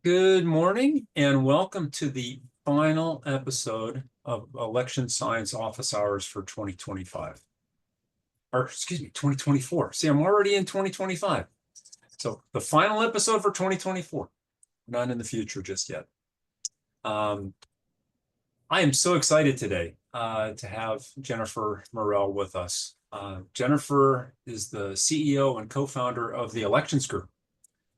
Good morning and welcome to the final episode of Election Science Office Hours for 2025. Or excuse me, 2024. See, I'm already in 2025. So the final episode for 2024, not in the future just yet. I am so excited today to have Jennifer Morrell with us. Jennifer is the CEO and co-founder of the Elections Group,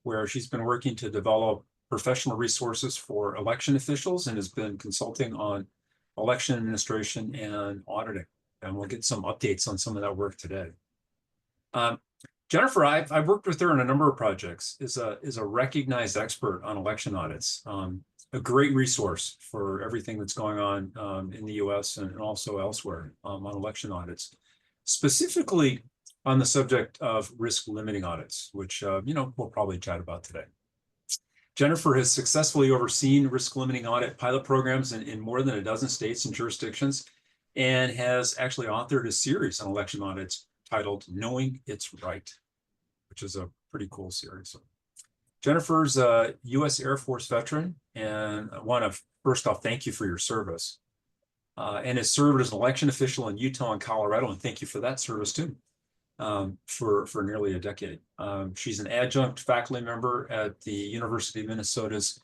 where she's been working to develop professional resources for election officials and has been consulting on election administration and auditing. And we'll get some updates on some of that work today. Jennifer, I've worked with her on a number of projects, is a recognized expert on election audits, a great resource for everything that's going on in the US and also elsewhere on election audits, specifically on the subject of risk limiting audits, which we'll probably chat about today. Jennifer has successfully overseen risk limiting audit pilot programs in more than a dozen states and jurisdictions, and has actually authored a series on election audits titled Knowing It's Right, which is a pretty cool series. Jennifer's a U.S. Air Force veteran, and I want to first off thank you for your service, and has served as an election official in Utah and Colorado, and thank you for that service too. For nearly a decade. She's an adjunct faculty member at the University of Minnesota's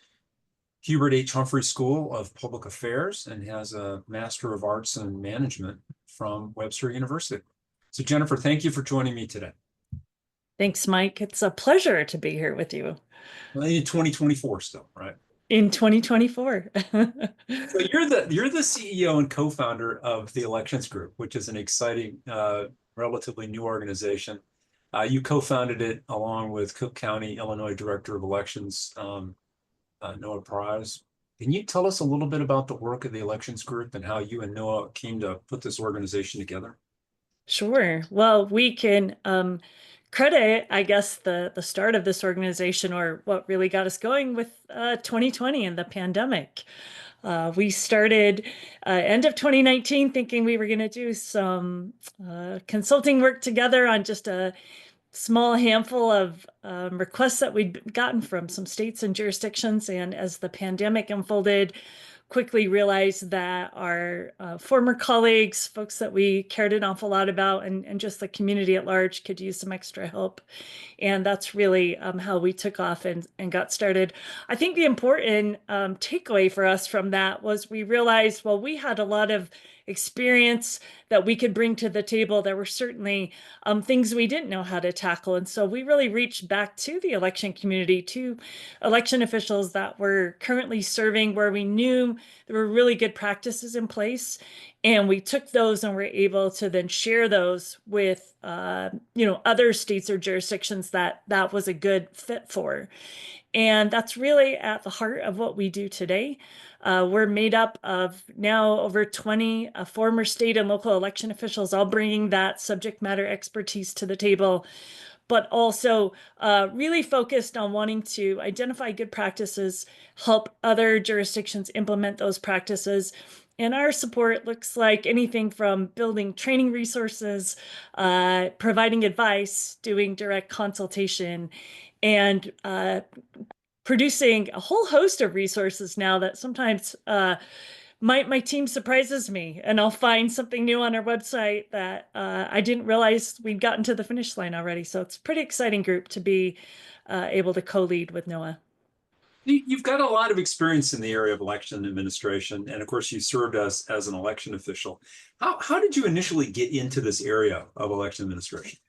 Hubert H. Humphrey School of Public Affairs and has a Master of Arts in Management from Webster University. So Jennifer, thank you for joining me today. Thanks, Mike. It's a pleasure to be here with you. Well, in 2024 still, right? In 2024. So you're the CEO and co-founder of the Elections Group, which is an exciting relatively new organization. You co-founded it along with Cook County, Illinois Director of Elections, Noah Prize. Can you tell us a little bit about the work of the Elections Group and how you and Noah came to put this organization together? Sure. Well, we can credit, I guess, the start of this organization, or what really got us going, with 2020 and the pandemic. We started end of 2019 thinking we were going to do some consulting work together on just a small handful of requests that we'd gotten from some states and jurisdictions. And as the pandemic unfolded, quickly realized that our former colleagues, folks that we cared an awful lot about, and just the community at large could use some extra help. And that's really how we took off and got started. I think the important takeaway for us from that was we realized, well, we had a lot of experience that we could bring to the table. There were certainly things we didn't know how to tackle. And so we really reached back to the election community, to election officials that were currently serving, where we knew there were really good practices in place. And we took those and were able to then share those with other states or jurisdictions that was a good fit for. And that's really at the heart of what we do today. We're made up of now over 20 former state and local election officials, all bringing that subject matter expertise to the table, but also really focused on wanting to identify good practices, help other jurisdictions implement those practices. And our support looks like anything from building training resources, providing advice, doing direct consultation, and producing a whole host of resources now that sometimes my team surprises me, and I'll find something new on our website that I didn't realize we'd gotten to the finish line already. So it's a pretty exciting group to be able to co-lead with Noah. You've got a lot of experience in the area of election administration, and of course, you served as an election official. How did you initially get into this area of election administration?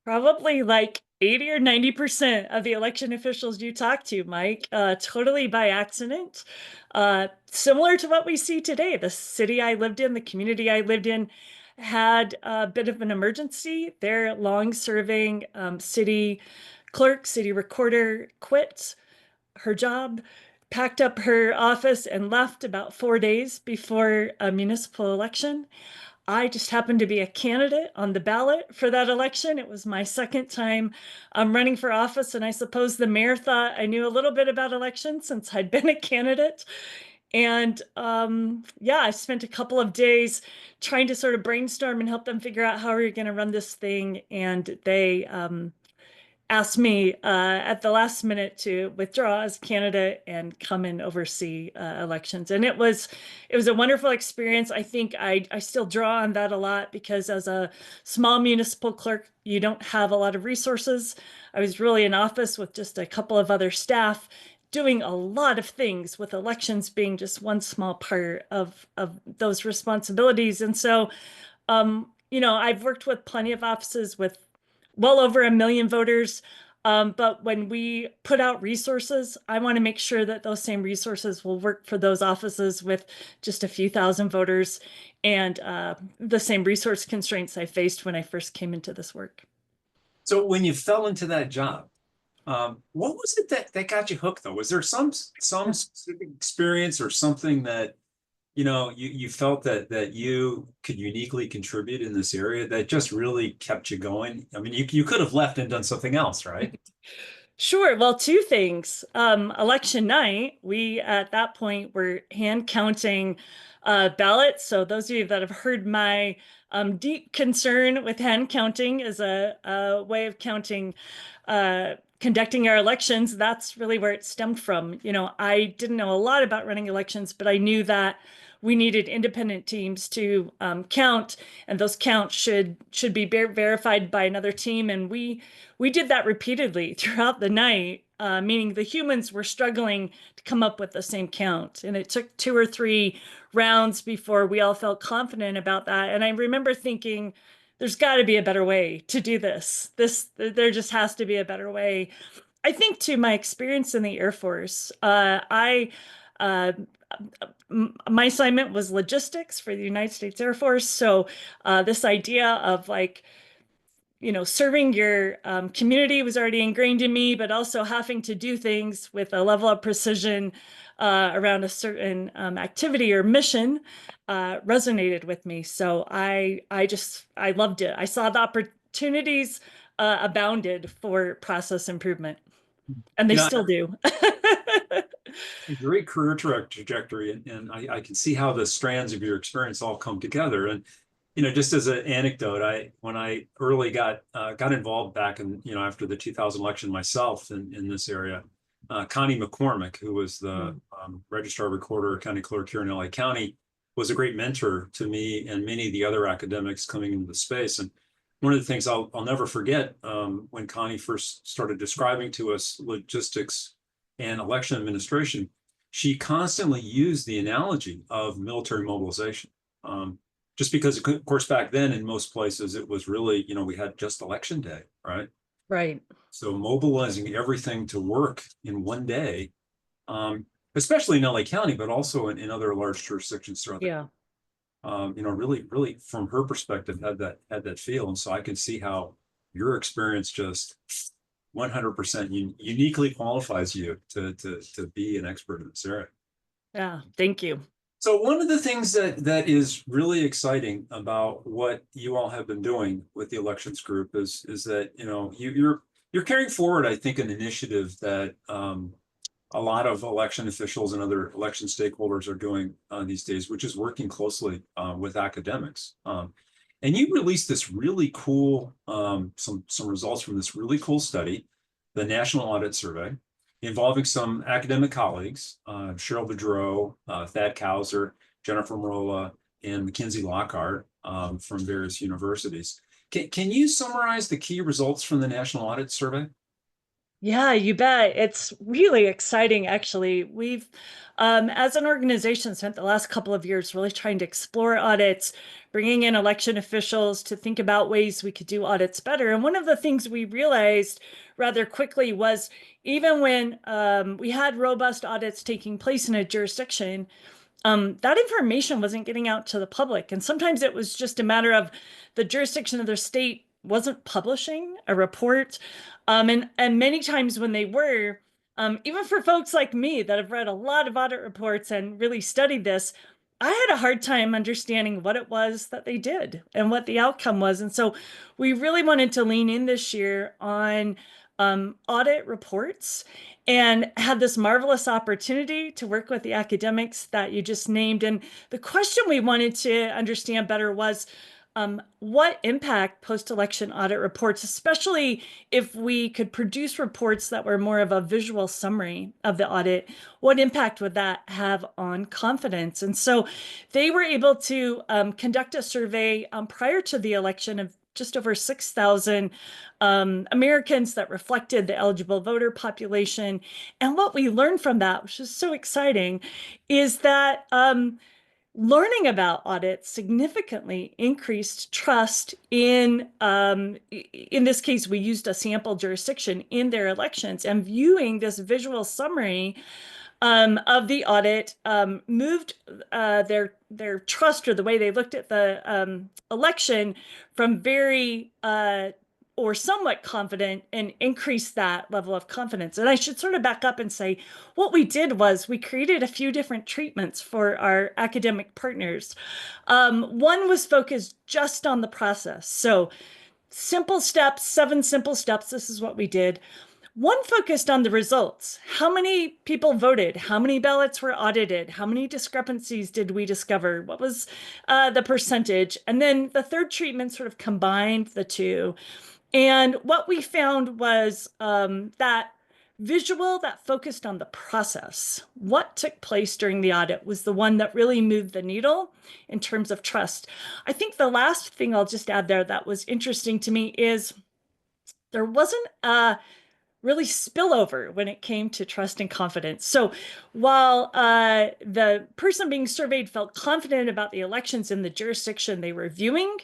Probably like 80 or 90% of the election officials you talk to, Mike, totally by accident. Similar to what we see today, the city I lived in, the community I lived in, had a bit of an emergency. Their long-serving city clerk, city recorder, quit her job, packed up her office, and left about 4 days before a municipal election. I just happened to be a candidate on the ballot for that election. It was my second time running for office, and I suppose the mayor thought I knew a little bit about elections since I'd been a candidate. And yeah, I spent a couple of days trying to sort of brainstorm and help them figure out how we were going to run this thing. And asked me at the last minute to withdraw as candidate and come and oversee elections. And it was a wonderful experience. I think I still draw on that a lot because as a small municipal clerk, you don't have a lot of resources. I was really in office with just a couple of other staff doing a lot of things, with elections being just one small part of those responsibilities. And so I've worked with plenty of offices with well over 1 million voters. But when we put out resources, I want to make sure that those same resources will work for those offices with just a few thousand voters and the same resource constraints I faced when I first came into this work. So when you fell into that job, what was it that got you hooked though? Was there some specific experience or something that you felt that you could uniquely contribute in this area that just really kept you going? I mean, you could have left and done something else, right? Sure. Well, two things. Election night, we at that point were hand counting ballots. So those of you that have heard my deep concern with hand counting as a way of counting, conducting our elections, that's really where it stemmed from. I didn't know a lot about running elections, but I knew that we needed independent teams to count, and those counts should be verified by another team. And we did that repeatedly throughout the night, meaning the humans were struggling to come up with the same count. And it took 2 or 3 rounds before we all felt confident about that. And I remember thinking, there's got to be a better way to do this. There just has to be a better way. I think to my experience in the Air Force, uh, my assignment was logistics for the United States Air Force. So this idea of serving your community was already ingrained in me, but also having to do things with a level of precision around a certain activity or mission resonated with me. So I loved it. I saw the opportunities abounded for process improvement, and they You know, still do. a great career trajectory, and I can see how the strands of your experience all come together. And just as an anecdote, when I early got involved back in after the 2000 election myself in this area, Connie McCormick, who was the registrar recorder county clerk here in LA County, was a great mentor to me and many of the other academics coming into the space. And one of the things I'll never forget, when Connie first started describing to us logistics and election administration, she constantly used the analogy of military mobilization. Just because, of course, back then in most places it was really, we had just election day, right? Right. So mobilizing everything to work in one day, especially in LA County, but also in other large jurisdictions throughout Yeah. really, really from her perspective had that feel. And so I can see how your experience just 100% uniquely qualifies you to be an expert in this area. Yeah. Thank you. So one of the things that is really exciting about what you all have been doing with the elections group is that you're carrying forward, I think, an initiative that a lot of election officials and other election stakeholders are doing these days, which is working closely with academics. And you released this really cool some results from this really cool study, the National Audit Survey, involving some academic colleagues, Cheryl Boudreau, Thad Kauser, Jennifer Morrell, and Mackenzie Lockhart from various universities. Can you summarize the key results from the National Audit Survey? Yeah, you bet. It's really exciting, actually. We've, as an organization, spent the last couple of years really trying to explore audits, bringing in election officials to think about ways we could do audits better. And one of the things we realized rather quickly was even when we had robust audits taking place in a jurisdiction, that information wasn't getting out to the public. And sometimes it was just a matter of the jurisdiction of their state wasn't publishing a report. And many times when they were, even for folks like me that have read a lot of audit reports and really studied this, I had a hard time understanding what it was that they did and what the outcome was. And so we really wanted to lean in this year on audit reports and had this marvelous opportunity to work with the academics that you just named. And the question we wanted to understand better was, what impact post-election audit reports, especially if we could produce reports that were more of a visual summary of the audit, what impact would that have on confidence? And so they were able to conduct a survey prior to the election of just over 6,000 Americans that reflected the eligible voter population. And what we learned from that, which is so exciting, is that learning about audits significantly increased trust in this case, we used a sample jurisdiction in their elections, and viewing this visual summary of the audit moved their trust, or the way they looked at the election, from very or somewhat confident, and increased that level of confidence. And I should sort of back up and say, what we did was we created a few different treatments for our academic partners. One was focused just on the process. So simple steps, 7 simple steps. This is what we did. One focused on the results. How many people voted? How many ballots were audited? How many discrepancies did we discover? What was the percentage? And then the third treatment sort of combined the two. And what we found was that visual that focused on the process, what took place during the audit, was the one that really moved the needle in terms of trust. I think the last thing I'll just add there that was interesting to me is there wasn't a really spillover when it came to trust and confidence. So while the person being surveyed felt confident about the elections in the jurisdiction they were viewing,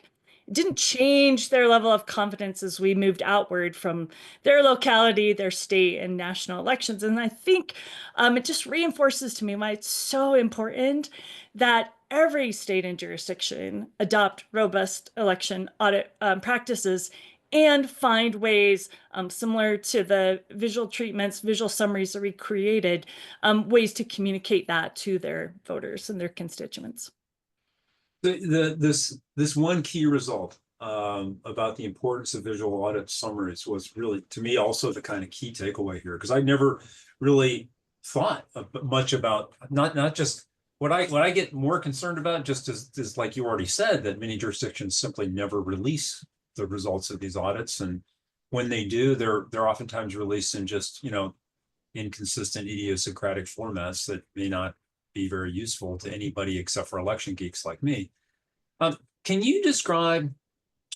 it didn't change their level of confidence as we moved outward from their locality, their state, and national elections. And I think it just reinforces to me why it's so important that every state and jurisdiction adopt robust election audit practices and find ways similar to the visual treatments, visual summaries that we created, ways to communicate that to their voters and their constituents. This one key result about the importance of visual audit summaries was really, to me, also the kind of key takeaway here, because I never really thought much about not just what I get more concerned about, just is like you already said, that many jurisdictions simply never release the results of these audits, and when they do, they're oftentimes released in just inconsistent, idiosyncratic formats that may not be very useful to anybody except for election geeks like me. Can you describe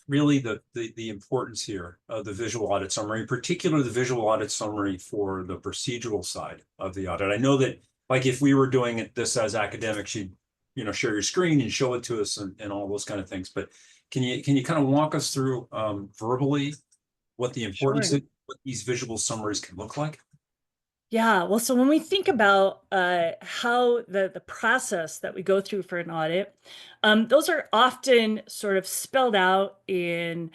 really the importance here of the visual audit summary, in particular the visual audit summary for the procedural side of the audit? I know that, like, if we were doing this as academics, you'd share your screen and show it to us and all those kind of things, but can you kind of walk us through verbally what the importance Sure. of what these visual summaries can look like? Yeah, well, so when we think about how the process that we go through for an audit, those are often sort of spelled out in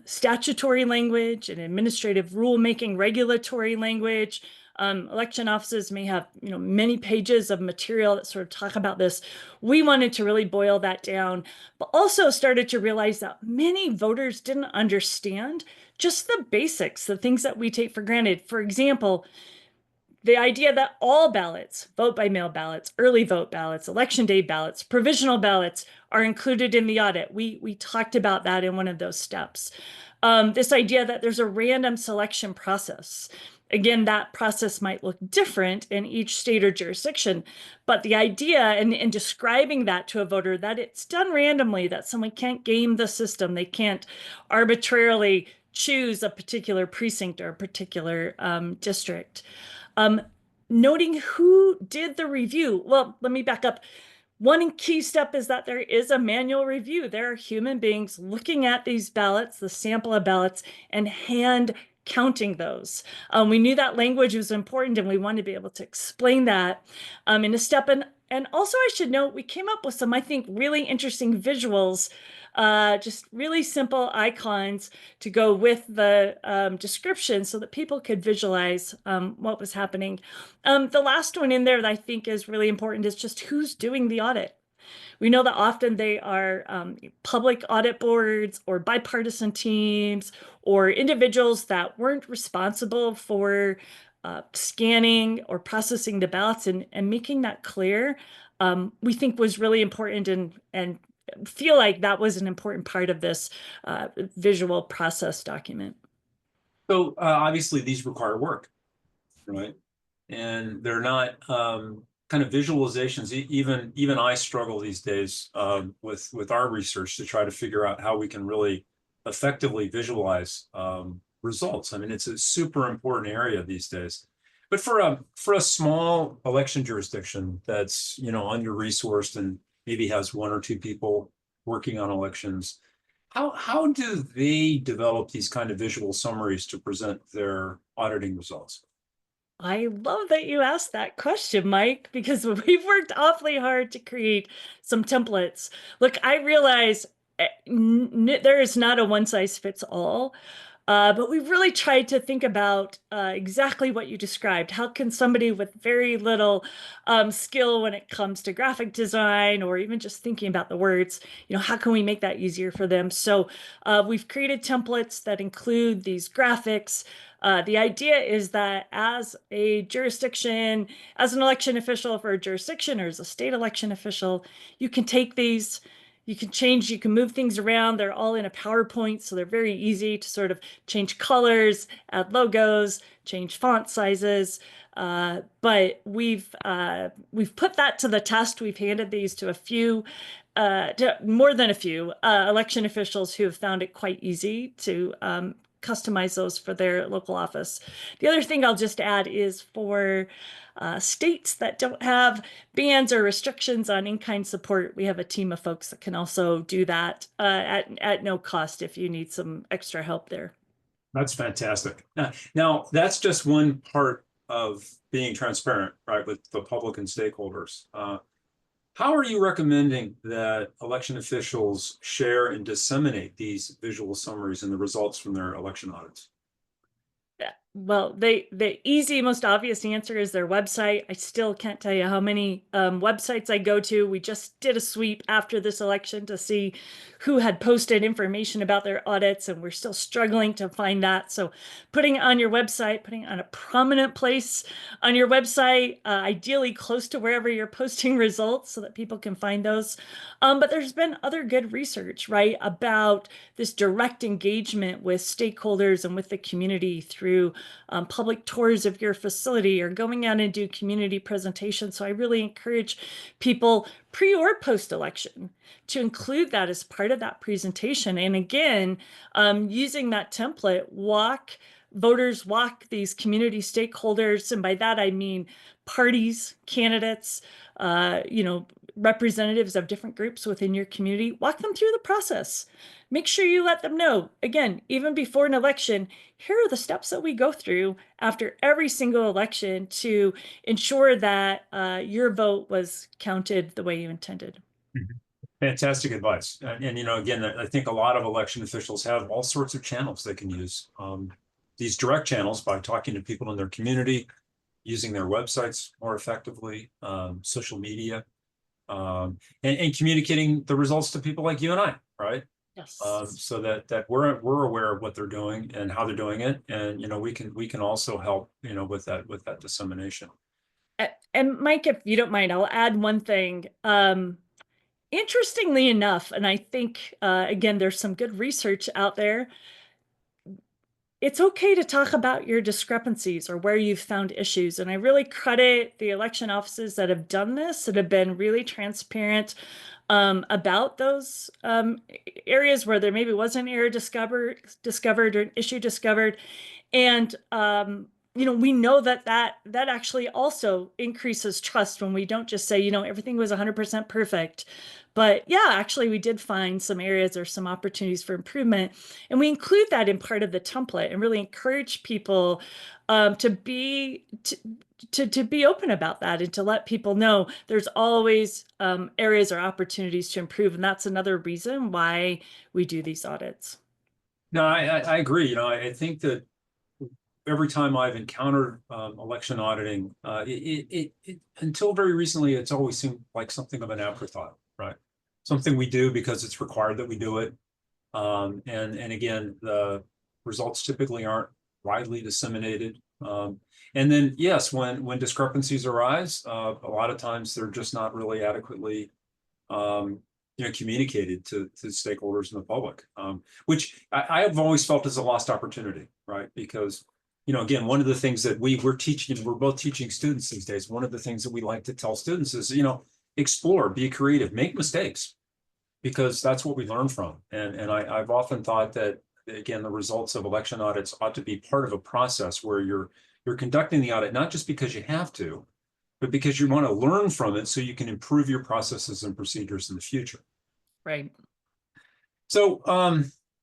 statutory language and administrative rulemaking, regulatory language. Election offices may have, many pages of material that sort of talk about this. We wanted to really boil that down, but also started to realize that many voters didn't understand just the basics, the things that we take for granted. For example, the idea that all ballots, vote by mail ballots, early vote ballots, election day ballots, provisional ballots are included in the audit. We talked about that in one of those steps. This idea that there's a random selection process. Again, that process might look different in each state or jurisdiction, but the idea in describing that to a voter, that it's done randomly, that someone can't game the system, they can't arbitrarily choose a particular precinct or a particular district. Noting who did the review. Well, let me back up. One key step is that there is a manual review. There are human beings looking at these ballots, the sample of ballots, and hand counting those. We knew that language was important, and we wanted to be able to explain that in a step. And also, I should note, we came up with some, I think, really interesting visuals, just really simple icons to go with the description so that people could visualize what was happening. The last one in there that I think is really important is just who's doing the audit. We know that often they are public audit boards or bipartisan teams or individuals that weren't responsible for scanning or processing the ballots, and making that clear, we think was really important, and feel like that was an important part of this visual process document. So obviously these require work, right? And they're not kind of visualizations. Even I struggle these days with our research to try to figure out how we can really effectively visualize results. I mean, it's a super important area these days. But for a small election jurisdiction that's, you know, under-resourced and maybe has one or two people working on elections, how do they develop these kind of visual summaries to present their auditing results? I love that you asked that question, Mike, because we've worked awfully hard to create some templates. Look, I realize there is not a one size fits all. But we've really tried to think about exactly what you described. How can somebody with very little skill when it comes to graphic design or even just thinking about the words, you know, how can we make that easier for them? So we've created templates that include these graphics. The idea is that as a jurisdiction, as an election official for a jurisdiction or as a state election official, you can take these, you can change, you can move things around. They're all in a PowerPoint, so they're very easy to sort of change colors, add logos, change font sizes. But we've put that to the test. We've handed these to a few, to more than a few election officials who have found it quite easy to customize those for their local office. The other thing I'll just add is for states that don't have bans or restrictions on in-kind support, we have a team of folks that can also do that at no cost if you need some extra help there. That's fantastic. Now, that's just one part of being transparent, right, with the public and stakeholders. How are you recommending that election officials share and disseminate these visual summaries and the results from their election audits? Well, the easy, most obvious answer is their website. I still can't tell you how many websites I go to. We just did a sweep after this election to see who had posted information about their audits, and we're still struggling to find that. So putting it on your website, putting it on a prominent place on your website, ideally close to wherever you're posting results so that people can find those. But there's been other good research, right, about this direct engagement with stakeholders and with the community through public tours of your facility or going out and do community presentations. So I really encourage people pre or post election to include that as part of that presentation. And again, using that template, voters walk these community stakeholders. And by that, I mean parties, candidates, you know, representatives of different groups within your community, walk them through the process. Make sure you let them know, again, even before an election, here are the steps that we go through after every single election to ensure that your vote was counted the way you intended. Fantastic advice. And, you know, again, I think a lot of election officials have all sorts of channels they can use. These direct channels by talking to people in their community, using their websites more effectively, social media, and communicating the results to people like you and I, right? Yes. So that we're aware of what they're doing and how they're doing it, and you know we can also help, you know, with that dissemination. And Mike, if you don't mind, I'll add one thing. Interestingly enough, and I think again, there's some good research out there. It's okay to talk about your discrepancies or where you've found issues. And I really credit the election offices that have done this, that have been really transparent about those areas where there maybe was an error discovered or an issue discovered. And you know, we know that actually also increases trust when we don't just say, you know, everything was 100% perfect. But yeah, actually, we did find some areas or some opportunities for improvement. And we include that in part of the template and really encourage people to be open about that and to let people know there's always areas or opportunities to improve. And that's another reason why we do these audits. No, I agree. You know, I think that every time I've encountered election auditing, until very recently, it's always seemed like something of an afterthought, right? Something we do because it's required that we do it. And again, the results typically aren't widely disseminated. And then, yes, when discrepancies arise, a lot of times they're just not really adequately communicated to stakeholders and the public, which I have always felt is a lost opportunity, right? Because, again, one of the things that we're teaching, we're both teaching students these days. One of the things that we like to tell students is, explore, be creative, make mistakes, because that's what we learn from. And I've often thought that, again, the results of election audits ought to be part of a process where you're conducting the audit, not just because you have to, but because you want to learn from it so you can improve your processes and procedures in the future. Right. So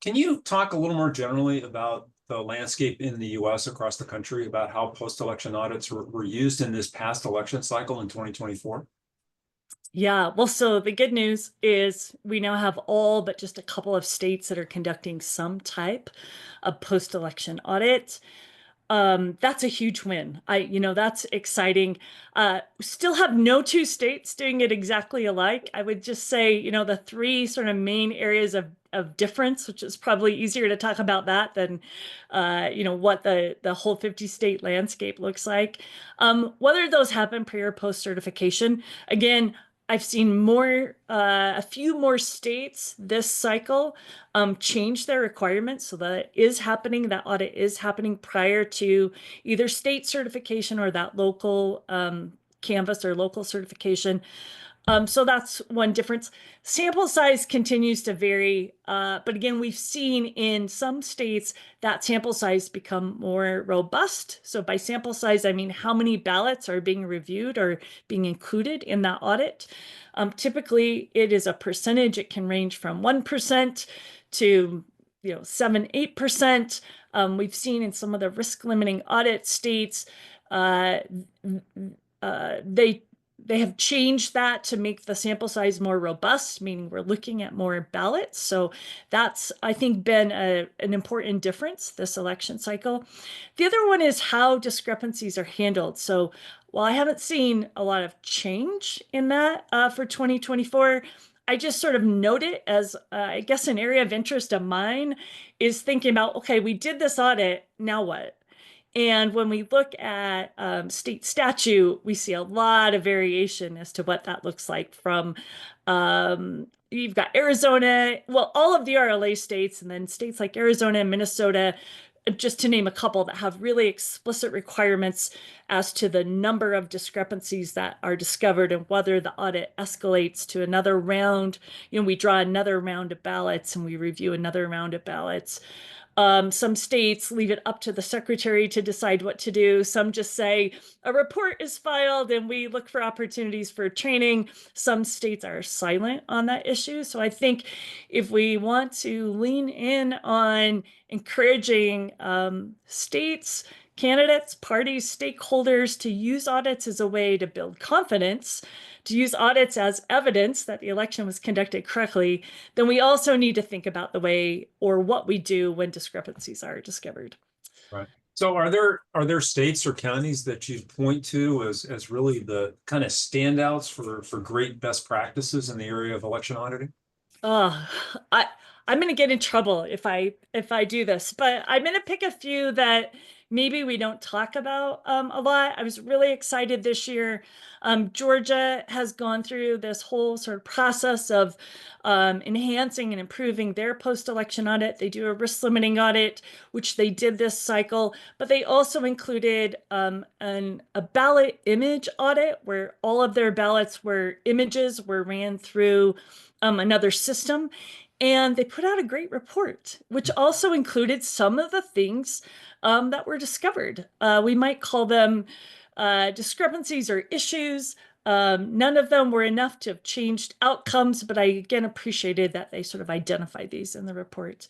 can you talk a little more generally about the landscape in the US across the country, about how post-election audits were used in this past election cycle in 2024? Yeah, well, so the good news is we now have all but just a couple of states that are conducting some type of post-election audit. That's a huge win. That's exciting. Still have no two states doing it exactly alike. I would just say, the three sort of main areas of difference, which is probably easier to talk about that than, what the whole 50 state landscape looks like. Whether those happen pre or post certification, again, I've seen a few more states this cycle change their requirements so that that audit is happening prior to either state certification or that local Canvas or local certification. So that's one difference. Sample size continues to vary, but again, we've seen in some states that sample size become more robust. So by sample size, I mean how many ballots are being reviewed or being included in that audit. Typically, it is a percentage. It can range from 1% to 7, 8%. We've seen in some of the risk limiting audit states, they have changed that to make the sample size more robust, meaning we're looking at more ballots. So that's, I think, been an important difference this election cycle. The other one is how discrepancies are handled. So while I haven't seen a lot of change in that for 2024, I just sort of note it as, I guess, an area of interest of mine is thinking about, okay, we did this audit, now what? And when we look at state statute, we see a lot of variation as to what that looks like from, you've got Arizona, well, all of the RLA states, and then states like Arizona and Minnesota, just to name a couple that have really explicit requirements as to the number of discrepancies that are discovered and whether the audit escalates to another round. We draw another round of ballots and we review another round of ballots. Some states leave it up to the secretary to decide what to do. Some just say a report is filed and we look for opportunities for training. Some states are silent on that issue. So I think if we want to lean in on encouraging states, candidates, parties, stakeholders to use audits as a way to build confidence, to use audits as evidence that the election was conducted correctly, then we also need to think about the way or what we do when discrepancies are discovered. Right. So are there states or counties that you point to as really the kind of standouts for great best practices in the area of election auditing? Oh, I I'm gonna get in trouble if I do this, but I'm gonna pick a few that maybe we don't talk about a lot. I was really excited this year. Georgia has gone through this whole sort of process of enhancing and improving their post-election audit. They do a risk limiting audit, which they did this cycle, but they also included a ballot image audit where all of their ballots were ran through another system. And they put out a great report, which also included some of the things that were discovered. We might call them discrepancies or issues. None of them were enough to have changed outcomes, but I again appreciated that they sort of identified these in the report.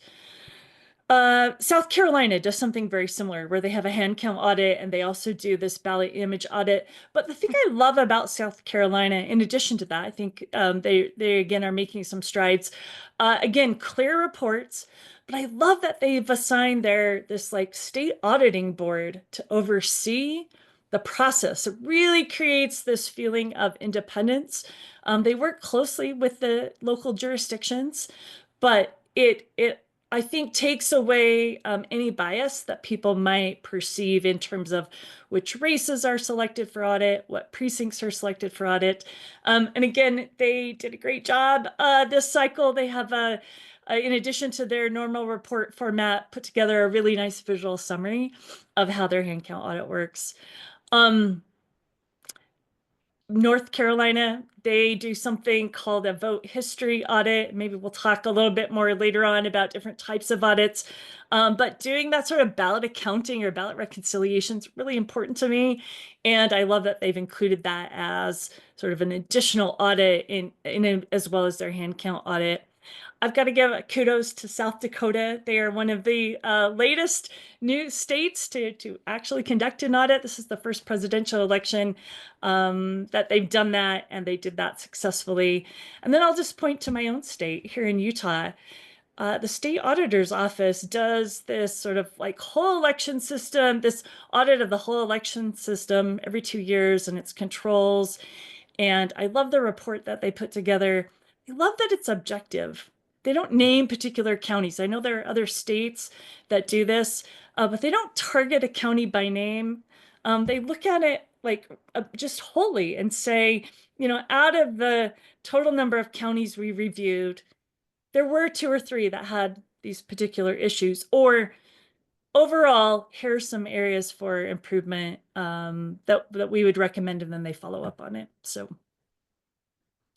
South Carolina does something very similar where they have a hand count audit and they also do this ballot image audit. But the thing I love about South Carolina, in addition to that, I think they again are making some strides. Again, clear reports, but I love that they've assigned this like state auditing board to oversee the process. It really creates this feeling of independence. They work closely with the local jurisdictions, but it I think takes away any bias that people might perceive in terms of which races are selected for audit, what precincts are selected for audit. And again, they did a great job this cycle. They have in addition to their normal report format, put together a really nice visual summary of how their hand count audit works. North Carolina, they do something called a vote history audit. Maybe we'll talk a little bit more later on about different types of audits. But doing that sort of ballot accounting or ballot reconciliation is really important to me. And I love that they've included that as sort of an additional audit as well as their hand count audit. I've got to give kudos to South Dakota. They are one of the latest new states to actually conduct an audit. This is the first presidential election that they've done that, and they did that successfully. And then I'll just point to my own state here in Utah. The state auditor's office does this sort of like whole election system, this audit of the whole election system every 2 years and its controls. And I love the report that they put together. I love that it's objective. They don't name particular counties. I know there are other states that do this, but they don't target a county by name. They look at it like just wholly and say, out of the total number of counties we reviewed, there were 2 or 3 that had these particular issues, or overall, here's some areas for improvement that we would recommend, and then they follow up on it. So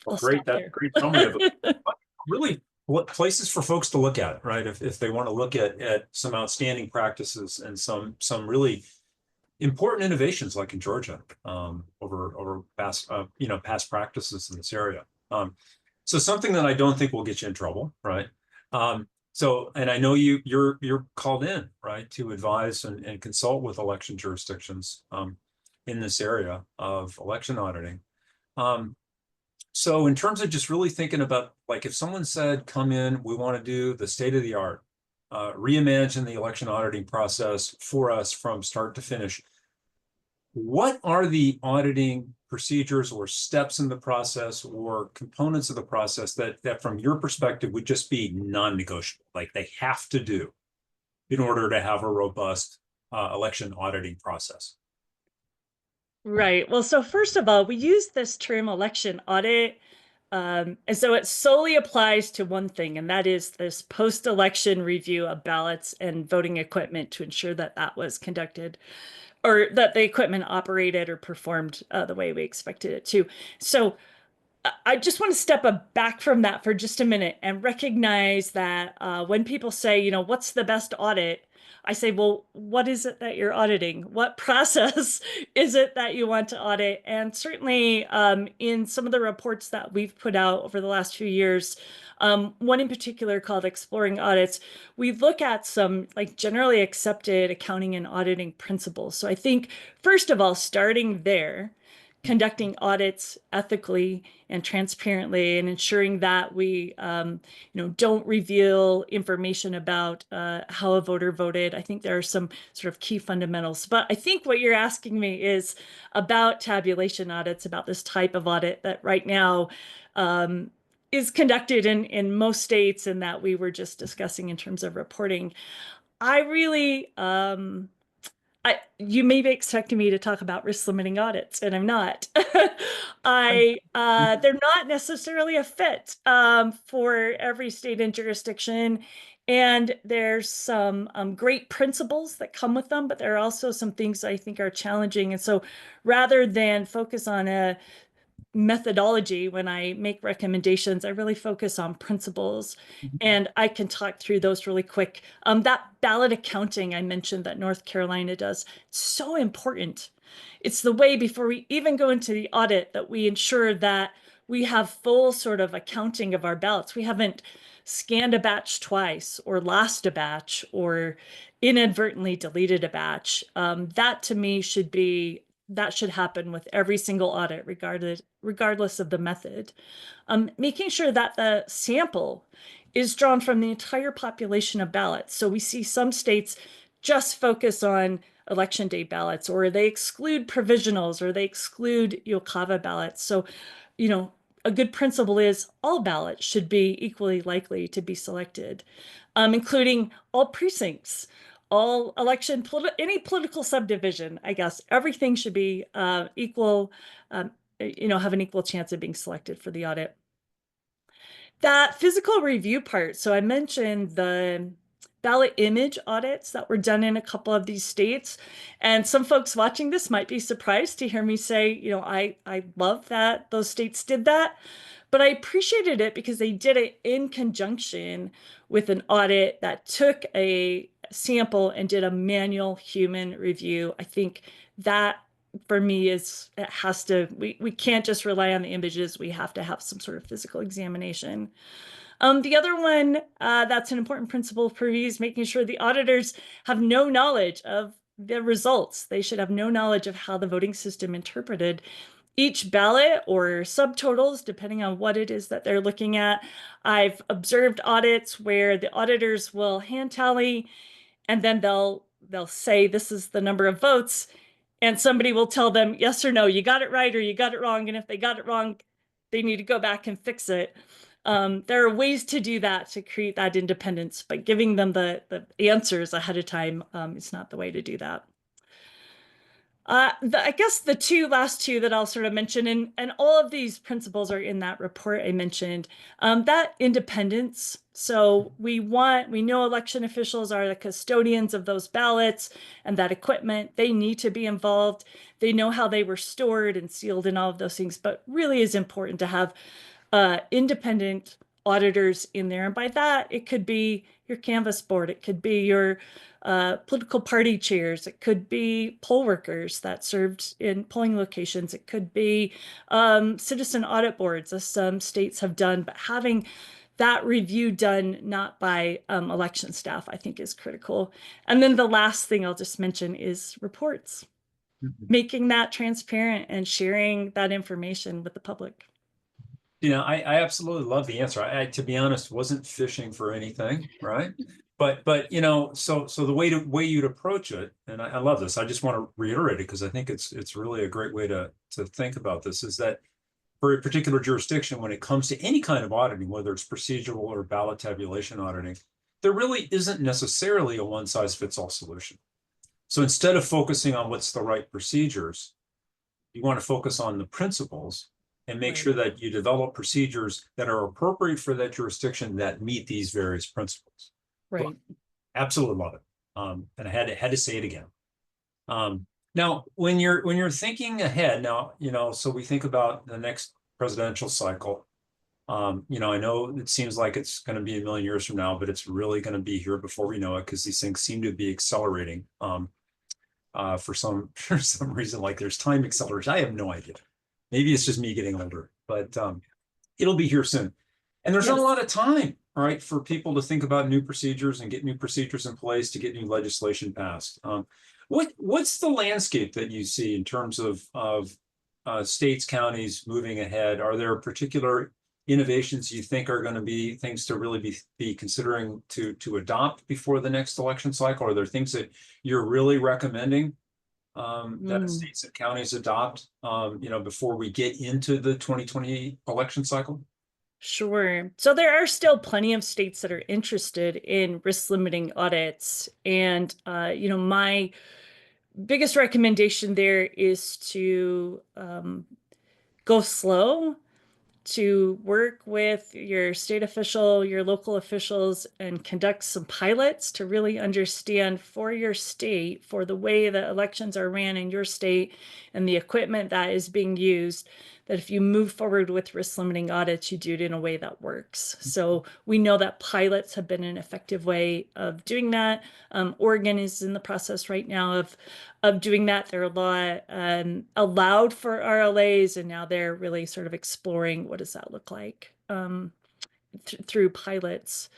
Well, I'll great. stop That's a there. great summary of it. Really what places for folks to look at, right? If they want to look at some outstanding practices and some really important innovations like in Georgia, over past practices in this area. So something that I don't think will get you in trouble, right? And I know you're called in, right, to advise and consult with election jurisdictions in this area of election auditing. So in terms of just really thinking about, like, if someone said, come in, we want to do the state of the art, reimagine the election auditing process for us from start to finish, what are the auditing procedures or steps in the process or components of the process that from your perspective would just be non-negotiable, like they have to do in order to have a robust election auditing process? Right. Well, so first of all, we use this term election audit. And so it solely applies to one thing, and that is this post-election review of ballots and voting equipment to ensure that that was conducted or that the equipment operated or performed the way we expected it to. So I just want to step back from that for just a minute and recognize that when people say, what's the best audit? I say, well, what is it that you're auditing? What process is it that you want to audit? And certainly in some of the reports that we've put out over the last few years, one in particular called Exploring Audits, we look at some like generally accepted accounting and auditing principles. So I think, first of all, starting there, conducting audits ethically and transparently and ensuring that we don't reveal information about how a voter voted. I think there are some sort of key fundamentals. But I think what you're asking me is about tabulation audits, about this type of audit that right now is conducted in most states and that we were just discussing in terms of reporting. I really you may be expecting me to talk about risk limiting audits, and I'm not. They're not necessarily a fit for every state and jurisdiction. And there's some great principles that come with them, but there are also some things I think are challenging. And so rather than focus on a methodology when I make recommendations, I really focus on principles, and I can talk through those really quick. That ballot accounting I mentioned that North Carolina does, it's so important. It's the way before we even go into the audit that we ensure that we have full sort of accounting of our ballots. We haven't scanned a batch twice or lost a batch or inadvertently deleted a batch. That to me that should happen with every single audit, regardless of the method. Making sure that the sample is drawn from the entire population of ballots. So we see some states just focus on election day ballots, or they exclude provisionals, or they exclude Yokava ballots. So, a good principle is all ballots should be equally likely to be selected, including all precincts, all election, any political subdivision, I guess. Everything should be equal, have an equal chance of being selected for the audit. That physical review part. So I mentioned the ballot image audits that were done in a couple of these states. And some folks watching this might be surprised to hear me say, I love that those states did that. But I appreciated it because they did it in conjunction with an audit that took a sample and did a manual human review. I think that for me we can't just rely on the images. We have to have some sort of physical examination. The other one that's an important principle for me is making sure the auditors have no knowledge of the results. They should have no knowledge of how the voting system interpreted each ballot or subtotals, depending on what it is that they're looking at. I've observed audits where the auditors will hand tally and then they'll say this is the number of votes, and somebody will tell them yes or no, you got it right or you got it wrong. And if they got it wrong, they need to go back and fix it. There are ways to do that to create that independence, but giving them the answers ahead of time is not the way to do that. I guess the last two that I'll sort of mention, and all of these principles are in that report I mentioned, that independence. So we know election officials are the custodians of those ballots and that equipment. They need to be involved. They know how they were stored and sealed and all of those things, but really is important to have independent auditors in there. And by that, it could be your canvas board, it could be your political party chairs, it could be poll workers that served in polling locations, it could be citizen audit boards, as some states have done, but having that review done not by election staff, I think is critical. And then the last thing I'll just mention is reports, making that transparent and sharing that information with the public. I absolutely love the answer. I, to be honest, wasn't fishing for anything, right? But so the way you'd approach it, and I love this. I just want to reiterate it because I think it's really a great way to think about this, is that for a particular jurisdiction, when it comes to any kind of auditing, whether it's procedural or ballot tabulation auditing, there really isn't necessarily a one-size-fits-all solution. So instead of focusing on what's the right procedures, you want to focus on the principles and make sure that you develop procedures that are appropriate for that jurisdiction that meet these various principles. Right. Well, absolutely love it. And I had to say it again. Now, when you're thinking ahead, now, so we think about the next presidential cycle. I know it seems like it's going to be a million years from now, but it's really going to be here before we know it, because these things seem to be accelerating for some reason, like there's time acceleration. I have no idea. Maybe it's just me getting older, but it'll be here soon. And there's not a lot of time, right, for people to think about new procedures and get new procedures in place to get new legislation passed. What's the landscape that you see in terms of states, counties moving ahead? Are there particular innovations you think are going to be things to really be considering to adopt before the next election cycle? Are there things that you're really recommending that states and counties adopt, before we get into the 2028 election cycle? Sure. So there are still plenty of states that are interested in risk limiting audits. And, my biggest recommendation there is to go slow, to work with your state official, your local officials, and conduct some pilots to really understand for your state, for the way that elections are ran in your state and the equipment that is being used, that if you move forward with risk limiting audits, you do it in a way that works. So we know that pilots have been an effective way of doing that. Oregon is in the process right now of doing that. There are a lot allowed for RLAs, and now they're really sort of exploring what does that look like through pilots.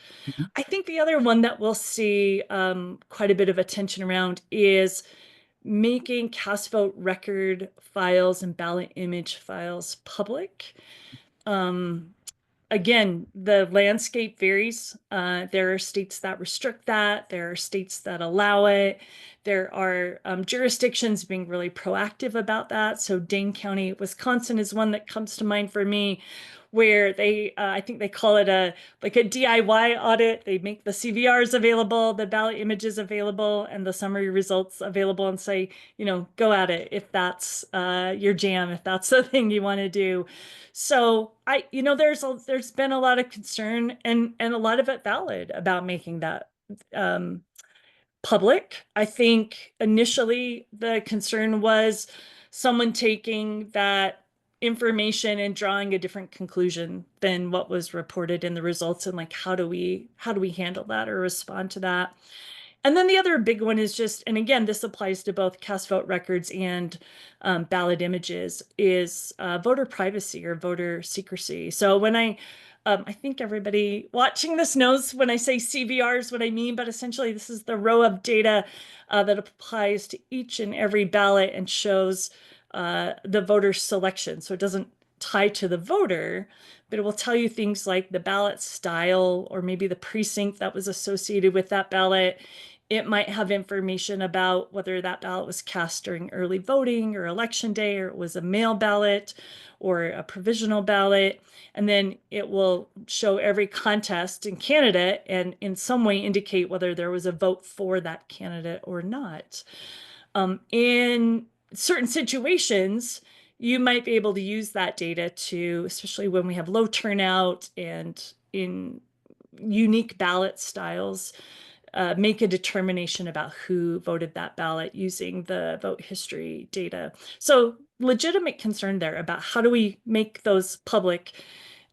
I think the other one that we'll see quite a bit of attention around is making cast vote record files and ballot image files public. Again, the landscape varies. There are states that restrict that. There are states that allow it. There are jurisdictions being really proactive about that. So Dane County, Wisconsin is one that comes to mind for me, where they, I think they call it a like a DIY audit. They make the CVRs available, the ballot images available, and the summary results available, and say, go at it if that's your jam, if that's the thing you want to do. So there's been a lot of concern and a lot of it valid about making that um, public. I think initially the concern was someone taking that information and drawing a different conclusion than what was reported in the results, and like how do we handle that or respond to that. And then the other big one is just, and again, this applies to both cast vote records and ballot images, is voter privacy or voter secrecy. So I think everybody watching this knows when I say CVRs what I mean, but essentially this is the row of data that applies to each and every ballot and shows the voter selection. So it doesn't tie to the voter, but it will tell you things like the ballot style or maybe the precinct that was associated with that ballot. It might have information about whether that ballot was cast during early voting or election day, or it was a mail ballot or a provisional ballot. And then it will show every contest and candidate and in some way indicate whether there was a vote for that candidate or not. In certain situations, you might be able to use that data to, especially when we have low turnout and in unique ballot styles, make a determination about who voted that ballot using the vote history data. So legitimate concern there about how do we make those public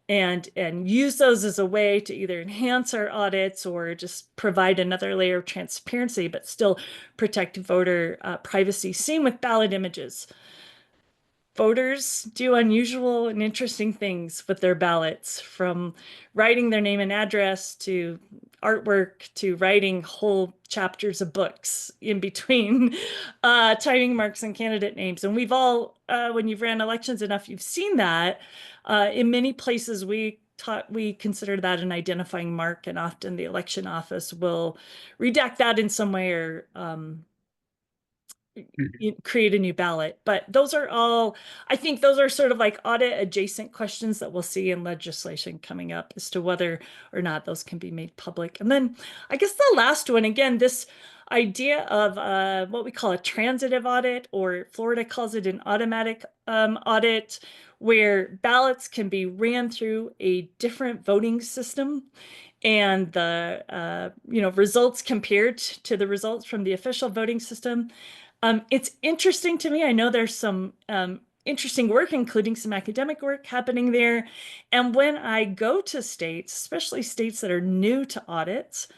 and use those as a way to either enhance our audits or just provide another layer of transparency, but still protect voter privacy. Same with ballot images. Voters do unusual and interesting things with their ballots, from writing their name and address to artwork to writing whole chapters of books in between timing marks and candidate names. And we've all, when you've ran elections enough, you've seen that. In many places, we consider that an identifying mark, and often the election office will redact that in some way or create a new ballot. But those are all, I think those are sort of like audit adjacent questions that we'll see in legislation coming up as to whether or not those can be made public. And then I guess the last one, again, this idea of what we call a transitive audit, or Florida calls it an automatic audit, where ballots can be ran through a different voting system and the results compared to the results from the official voting system. It's interesting to me. I know there's some interesting work, including some academic work happening there. And when I go to states, especially states that are new to audits,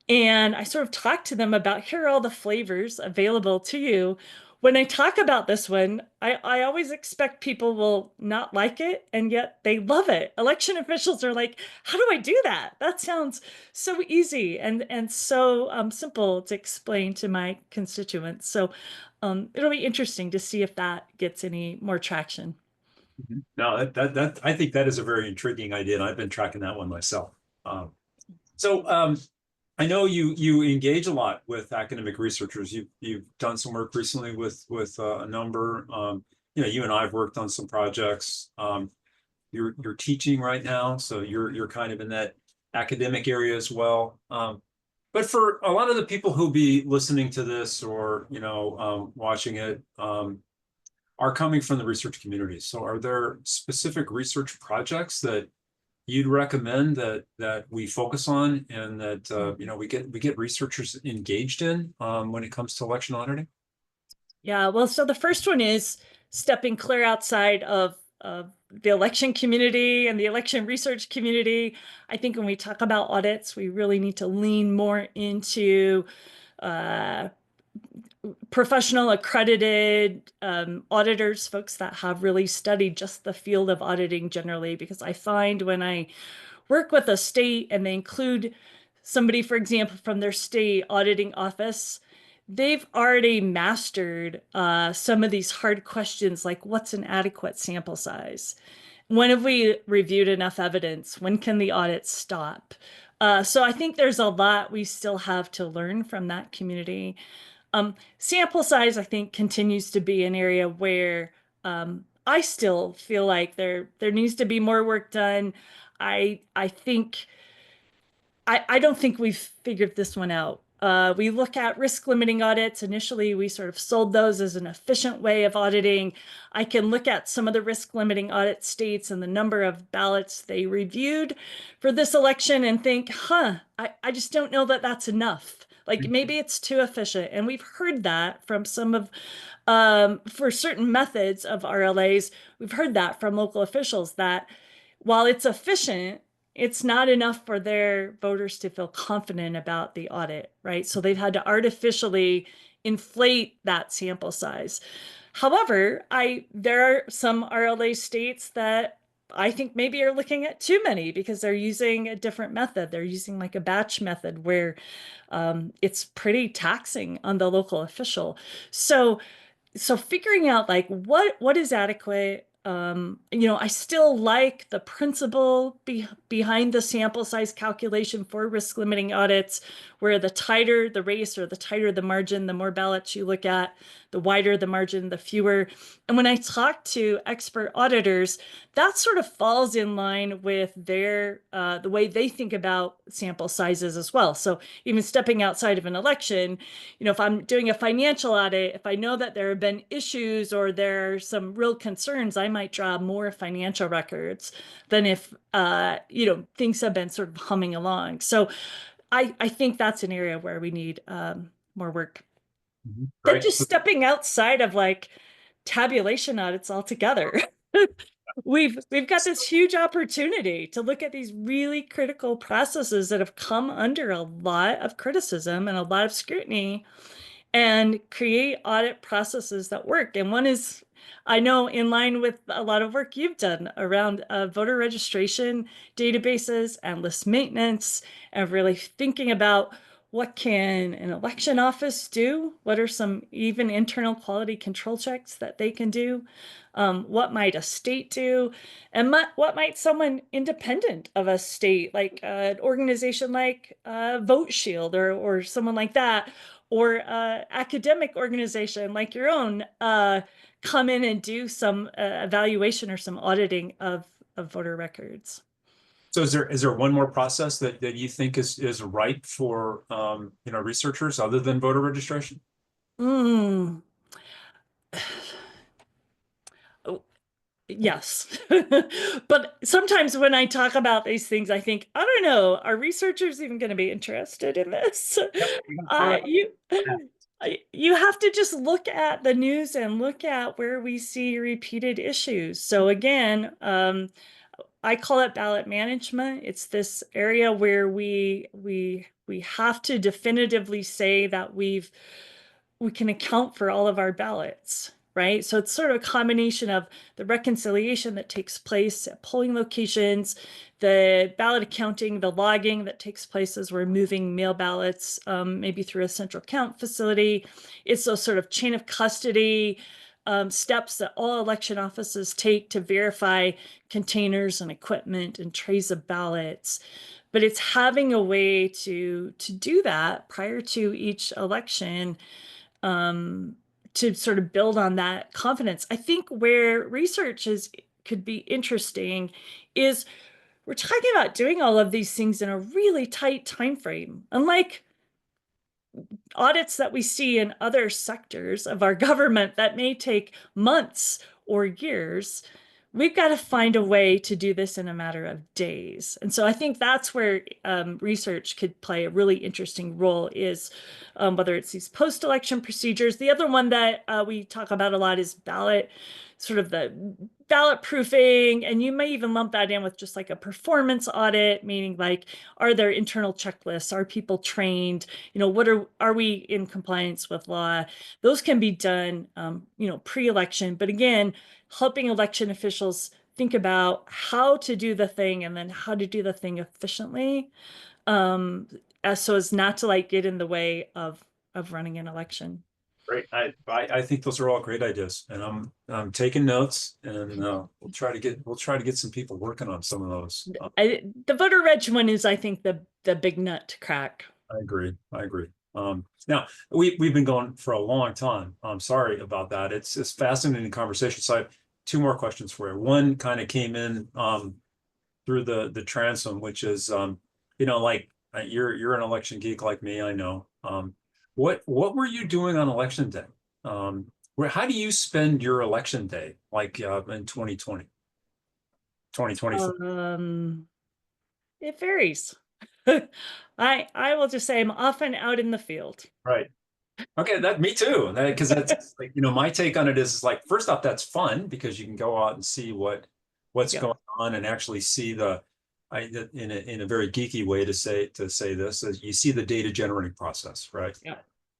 and I sort of talk to them about, here are all the flavors available to you. When I talk about this one, I always expect people will not like it, and yet they love it. Election officials are like, how do I do that? That sounds so easy and so simple to explain to my constituents. So it'll be interesting to see if that gets any more traction. No, that I think that is a very intriguing idea, and I've been tracking that one myself. So I know you engage a lot with academic researchers. You've done some work recently with a number. You and I have worked on some projects. You're teaching right now, so you're kind of in that academic area as well. But for a lot of the people who'll be listening to this or watching it, are coming from the research community. So are there specific research projects that you'd recommend that we focus on and that we get researchers engaged in when it comes to election auditing? Yeah, well, so the first one is stepping clear outside of the election community and the election research community. I think when we talk about audits, we really need to lean more into professional accredited auditors, folks that have really studied just the field of auditing generally, because I find when I work with a state and they include somebody, for example, from their state auditing office, they've already mastered some of these hard questions, like what's an adequate sample size? When have we reviewed enough evidence? When can the audit stop? So I think there's a lot we still have to learn from that community. Sample size, I think, continues to be an area where I still feel like there needs to be more work done. I think I don't think we've figured this one out. We look at risk limiting audits. Initially, we sort of sold those as an efficient way of auditing. I can look at some of the risk limiting audit states and the number of ballots they reviewed for this election and think, I just don't know that that's enough. Like maybe it's too efficient. And we've heard that from some of, for certain methods of RLAs, we've heard that from local officials that while it's efficient, it's not enough for their voters to feel confident about the audit, right? So they've had to artificially inflate that sample size. However, there are some RLA states that I think maybe are looking at too many because they're using a different method. They're using like a batch method where it's pretty taxing on the local official. So figuring out like what is adequate. I still like the principle behind the sample size calculation for risk limiting audits, where the tighter the race or the tighter the margin, the more ballots you look at, the wider the margin, the fewer. And when I talk to expert auditors, that sort of falls in line with the way they think about sample sizes as well. So even stepping outside of an election, if I'm doing a financial audit, if I know that there have been issues or there are some real concerns, I might draw more financial records than if, things have been sort of humming along. So I think that's an area where we need more work. Then Great. just stepping outside of like tabulation audits altogether. We've got this huge opportunity to look at these really critical processes that have come under a lot of criticism and a lot of scrutiny and create audit processes that work. And one is, I know, in line with a lot of work you've done around voter registration databases and list maintenance, and really thinking about what can an election office do? What are some even internal quality control checks that they can do? What might a state do? And what might someone independent of a state, like an organization like Vote Shield or someone like that, or academic organization like your own, come in and do some evaluation or some auditing of voter records? So is there one more process that you think is ripe for researchers other than voter registration? Mm. Oh, yes. But sometimes when I talk about these things, I think, I don't know, are researchers even going to be interested in this? Yep, we can throw it You out. you have to just look at the news and look at where we see repeated issues. So again, I call it ballot management. It's this area where we have to definitively say that we can account for all of our ballots, right? So it's sort of a combination of the reconciliation that takes place at polling locations, the ballot accounting, the logging that takes place as we're moving mail ballots, maybe through a central count facility. It's those sort of chain of custody steps that all election offices take to verify containers and equipment and trays of ballots. But it's having a way to do that prior to each election, to sort of build on that confidence. I think where research could be interesting is we're talking about doing all of these things in a really tight time frame. Unlike audits that we see in other sectors of our government that may take months or years, we've got to find a way to do this in a matter of days. And so I think that's where research could play a really interesting role, is whether it's these post-election procedures. The other one that we talk about a lot is the ballot proofing, and you may even lump that in with just like a performance audit, meaning like, are there internal checklists? Are people trained? Are we in compliance with law? Those can be done, pre-election, but again, helping election officials think about how to do the thing and then how to do the thing efficiently, so as not to like get in the way of running an election. Great. I think those are all great ideas, and I'm taking notes, and we'll try to get some people working on some of those. The voter reg one is, I think, the big nut to crack. I agree. Now we've been going for a long time. I'm sorry about that. It's fascinating conversation. So I have two more questions for you. One kind of came in through the transom, which is like you're an election geek like me, I know. What were you doing on election day? How do you spend your election day like in 2020, 2024? It varies. I will just say I'm often out in the field. Right. Okay, that me too. Because that's like, my take on it is like first off, that's fun because you can go out and see what's Yeah. going on and actually see in a very geeky way to say this is you see the data generating process, right? Yeah.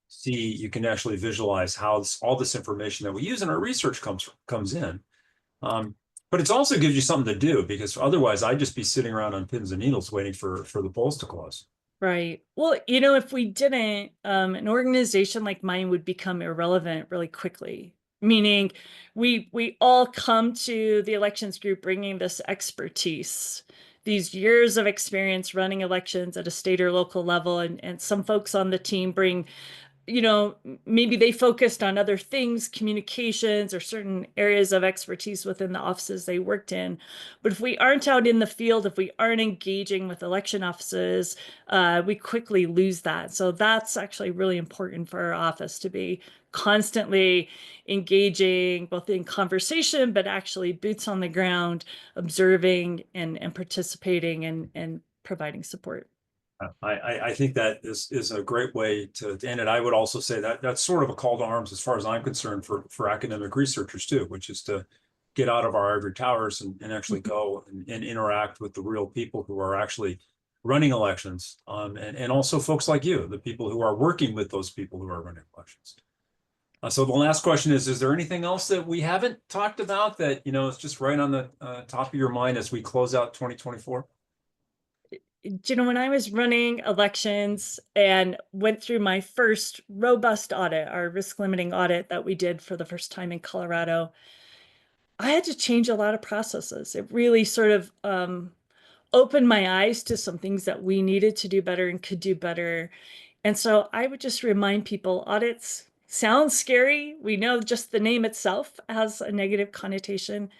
See, you can actually visualize how all this information that we use in our research comes in. Um, but it also gives you something to do because otherwise I'd just be sitting around on pins and needles waiting for the polls to close. Right. Well, if we didn't, an organization like mine would become irrelevant really quickly. Meaning, we all come to the elections group bringing this expertise, these years of experience running elections at a state or local level, and some folks on the team bring maybe they focused on other things, communications or certain areas of expertise within the offices they worked in. But if we aren't out in the field, if we aren't engaging with election offices, we quickly lose that. So that's actually really important for our office to be constantly engaging both in conversation, but actually boots on the ground, observing and participating and providing support. I think that is a great way to end it. I would also say that that's sort of a call to arms as far as I'm concerned for academic researchers too, which is to get out of our ivory towers and actually go and interact with the real people who are actually running elections, and also folks like you, the people who are working with those people who are running elections. So the last question is there anything else that we haven't talked about that, is just right on the top of your mind as we close out 2024? When I was running elections and went through my first robust audit, our risk limiting audit that we did for the first time in Colorado, I had to change a lot of processes. It really sort of opened my eyes to some things that we needed to do better and could do better. And so I would just remind people audits sounds scary. We know just the name itself has a negative connotation.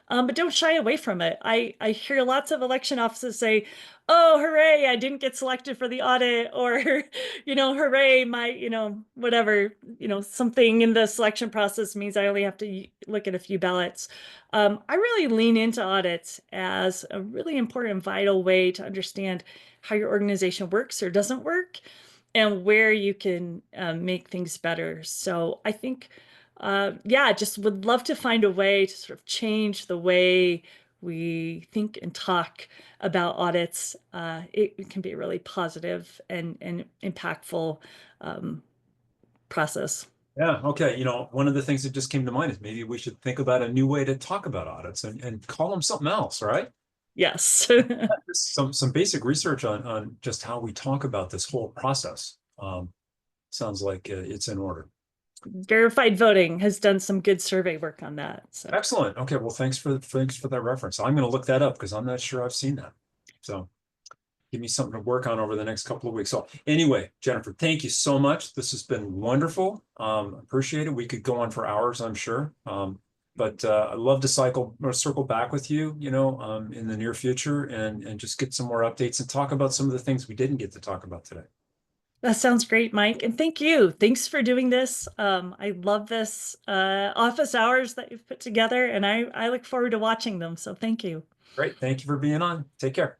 But don't shy away from it. I hear lots of election offices say, oh, hooray, I didn't get selected for the audit, or, hooray, my, whatever, something in the selection process means I only have to look at a few ballots. I really lean into audits as a really important, vital way to understand how your organization works or doesn't work and where you can make things better. So I think yeah, just would love to find a way to sort of change the way we think and talk about audits. It can be a really positive and impactful process. Yeah, okay. One of the things that just came to mind is maybe we should think about a new way to talk about audits and call them something else, right? Yes. Just some basic research on just how we talk about this whole process. Sounds like it's in order. Verified voting has done some good survey work on that. So Excellent. Okay, well, thanks for that reference. I'm going to look that up because I'm not sure I've seen that. So give me something to work on over the next couple of weeks. So anyway, Jennifer, thank you so much. This has been wonderful. Appreciate it. We could go on for hours, I'm sure. But I'd love to circle back with you, in the near future and just get some more updates and talk about some of the things we didn't get to talk about today. that sounds great, Mike. And thank you. Thanks for doing this. I love this office hours that you've put together, and I look forward to watching them. So thank you. Great. Thank you for being on. Take care.